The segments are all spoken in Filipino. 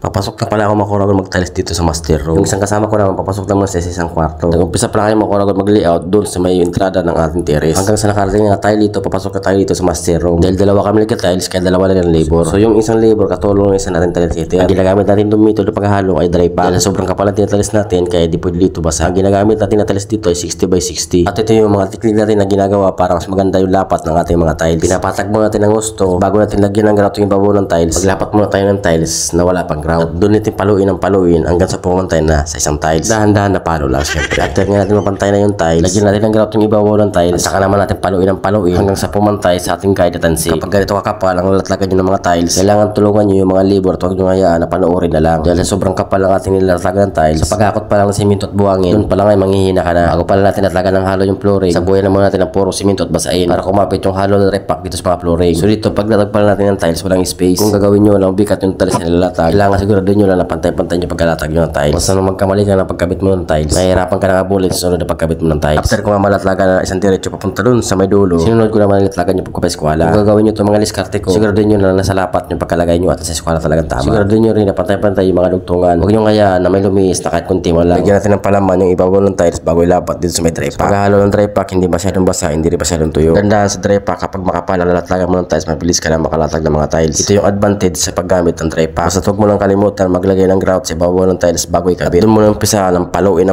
Papasok na pala ako makuragod mag-tiles dito sa master room. Yung isang kasama ko naman papasok naman sa isang kwarto. Nag-umpisa pala kayo makuragod mag-layout doon sa may entrada ng ating terrace. Hanggang sa nakarating na tayo dito, papasok na tayo dito sa master room. Dahil dalawa kami nagka-tiles, kaya dalawa lang yung labor. So yung isang labor katulong ng isa natin tiles sitter. Ang ginagamit natin doon dito na paghahalo ay dry pack. Dahil sobrang kapal natin tiles natin, kaya di pwede dito basa. Ang ginagamit natin na tiles dito ay 60 by 60. At ito yung mga technique natin na ginagawa para mas maganda yung lapat ng ating mga tiles. Pinapatag muna natin ng gusto bago natin lagyan ng grout yung ibabaw ng tiles. Paglapat muna tayo ng tiles na wala pang grout. Doon natin paluin ang paluin hanggang sa pumantay na sa isang tiles. Dahan-dahan na palo lang syempre. After nga natin mapantay na yung tiles, lagyan natin ng grout yung ibabaw ng tiles. At saka naman natin paluin ang paluin hanggang sa pumantay sa ating guide at tansig. Kapag ganito kakapal ang lalatlagan nyo ng mga tiles, kailangan tulungan nyo yung mga labor at huwag nyo hayaan na panoorin na lang. Dahil sobrang kapal ang ating nilalatagan ng tiles, sa paghakot pa lang ng simento at buhangin, doon pa lang ay manghihina ka na. Bago pala natin natlagan ng halo yung flooring, sabuyan naman natin ang puro simento at basain para kumapit yung halo na repack dito sa mga flooring. So dito pag latag pala natin ng tiles, walang space. Kung gagawin nyo lang bigat yung tiles na nilalatag, kailangan sigurado nyo lang na pantay-pantay nyo pagkalatag nyo ng tiles. Basta nung magkamali ka ng pagkabit mo ng tiles, nahihirapan ka na abulin sa sunod na pagkabit mo ng tiles. After ko nga malatlagan na isang diretso papunta dun sa may dulo, sinunod ko naman nilatlagan nyo pagkapa eskwala. Kung gagawin nyo itong mga diskarte ko, sigurado nyo na nasa lapat yung pagkalagay nyo at sa eskwala talagang tama. Sigurado nyo rin na pantay-pantay yung mga dugtungan. Huwag nyo kaya na may lumiis na kahit kunti mo lang. Lagyan natin ng palaman yung ibabaw ng tiles bago ilapat dito sa may dry pack. Paghalo ng dry pack, hindi masyadong basa, hindi rin masyadong tuyo. Gandaan sa dry pack, kapag makapal ang lalatlagan mo ng tiles, mabilis ka na makalatag ng mga tiles. Ito yung advantage sa paggamit ng dry pack. Basta huwag mo lang kalimutan maglagay ng grout sa ibabaw ng tiles bago ikabit. Doon mo lang umpisa ng paluin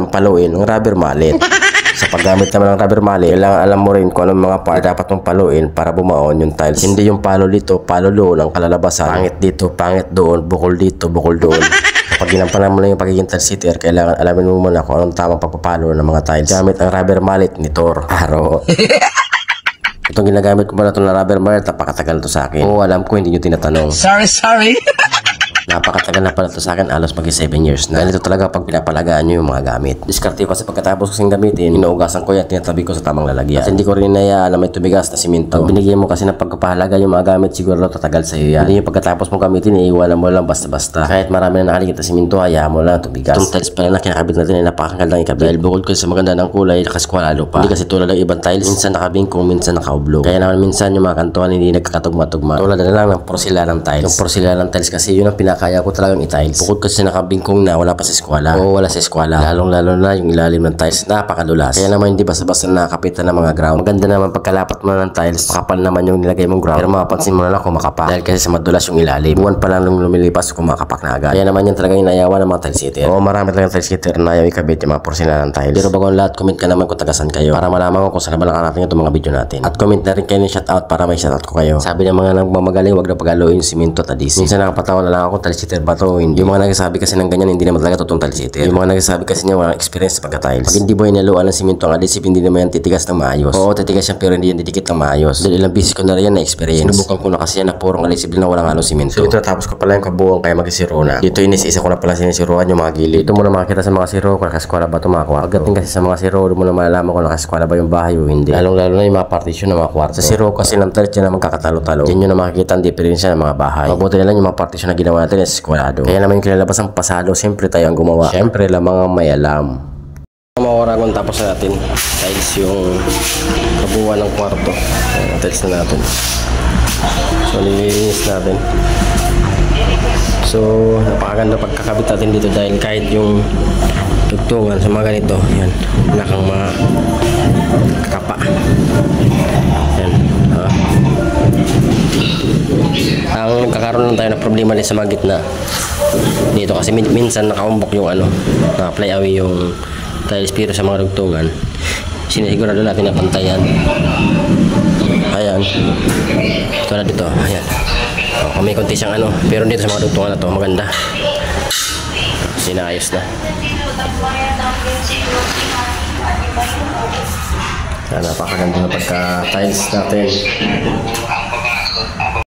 ng rubber mallet. Sa paggamit naman ng rubber mallet, kailangan alam mo rin kung anong mga part dapat mong paluin para bumaon yung tiles. Hindi yung palo dito, palo doon ang kalalabasan. Pangit dito, pangit doon, bukol dito, bukol doon. Kapag ginampanan mo lang yung pagiging tiles sitter, kailangan alamin mo muna kung anong tamang pagpapalo ng mga tiles. Gamit ang rubber mallet ni Thor. Aro. Itong ginagamit ko pala itong rubber mallet, napakatagal to sa akin. Oo, alam ko, hindi nyo tinatanong. Sorry. Napakatagal na pala ito sa akin, alos mag 7 years na. Ganito talaga pag pinapalagaan nyo yung mga gamit. Diskarte ko kasi pagkatapos kasing gamitin, inuugasan ko yan, tinatabi ko sa tamang lalagyan. At hindi ko rin inayaan na may tubigas na simento. Pag binigyan mo kasi ng pagpapahalaga yung mga gamit, siguro tatagal sa iyo yan. Hindi yung pagkatapos mong gamitin, iiwanan mo lang basta-basta. Kahit marami na nakaligit na simento, hayaan mo lang tubigas. Itong tiles pala na kinakabit natin ay napakagandang ikabit. Dahil bukod kasi sa maganda ng kulay, nakaskwalalo pa. Hindi kasi tulad ng ibang tiles, minsan nakabingkong, minsan nakaublog. Kaya naman minsan yung mga kantuan hindi nagkakatugma-tugma. Tulad na lang ng porcelain tiles. Yung porcelain tiles kasi yun ang pinakaya ko talagang itiles. Bukod kasi nakabingkong na wala pa sa eskwela. Oo, wala sa eskwela. Lalong-lalo na yung ilalim ng tiles, napakadulas. Kaya naman hindi basta-basta nakakapitan ng mga ground. Maganda naman pagkalapat mo ng tiles, makapal naman yung nilagay mong ground. Pero mapapansin mo na lang kung makapak. Dahil kasi sa madulas yung ilalim. Buwan pa lang nung lumilipas kung makapak na agad. Kaya naman yan talagang inayawan ng mga tiles sitter. Oo, marami talagang tiles sitter na ayaw ikabit yung mga porcelain tiles. Pero bago ang lahat, comment ka naman kung tagasan kayo para malaman ko kung saan ba lang natin itong mga video natin. At comment na rin kayo ng shoutout para may shoutout ko kayo. Sabi ng mga nagmamagaling, wag na pag-aloyin yung simento at adhesive. Minsan nakapatawa na lang ako, tiles sitter ba to? Yung mga nagsasabi kasi ng ganyan, hindi naman talaga totoong tiles sitter. Yung mga nagsasabi kasi niya walang experience sa pagka-tiles. Pag hindi mo inaluan ng simento ang adhesive, hindi naman yan titigas ng maayos. Oo, titigas yan pero hindi yan didikit ng maayos. Dahil ilang beses ko na rin yan na experience. Sinubukan ko na kasi yan na purong adhesive na walang halong simento. So ito tapos ko pala yung kabuuan kaya magsisiro na. Dito inis-isa ko na pala sinisiruan yung mga gilid. Ito mo na makikita sa mga siro kung nakaskwala ba ito mga kwarto. Pagdating kasi sa mga siro, doon mo na malalaman kung nakaskwala ba yung bahay o hindi. Lalong-lalo na yung mga partition ng mga kwarto. Sa siro kasi ng tiles yan na magkakatalo-talo. Diyan nyo na makikita ang diferensya ng mga bahay. Mabuti na lang yung mga partition na ginawa natin is eskwalado. Kaya naman yung kinalabas ang pasado, siyempre tayo ang gumawa. Siyempre lamang ang may alam. Maoragon tapos na natin tiles yung kabuuan ng kwarto. Tiles na natin. So nililinis natin. So napakaganda pagkakabit natin dito dahil kahit yung tugtungan sa mga ganito, yan, wala kang mga kapa. Yan. Ang nagkakaroon lang tayo ng problema din sa mga gitna dito kasi minsan nakaumbok yung na-fly away yung tiles pero sa mga dugtungan sinisigurado natin na pantayan. Ayan. Tulad dito. Ayan. O, may konti siyang pero dito sa mga dugtungan na to maganda. Sinaayos na. Napakaganda na pagka-tiles natin.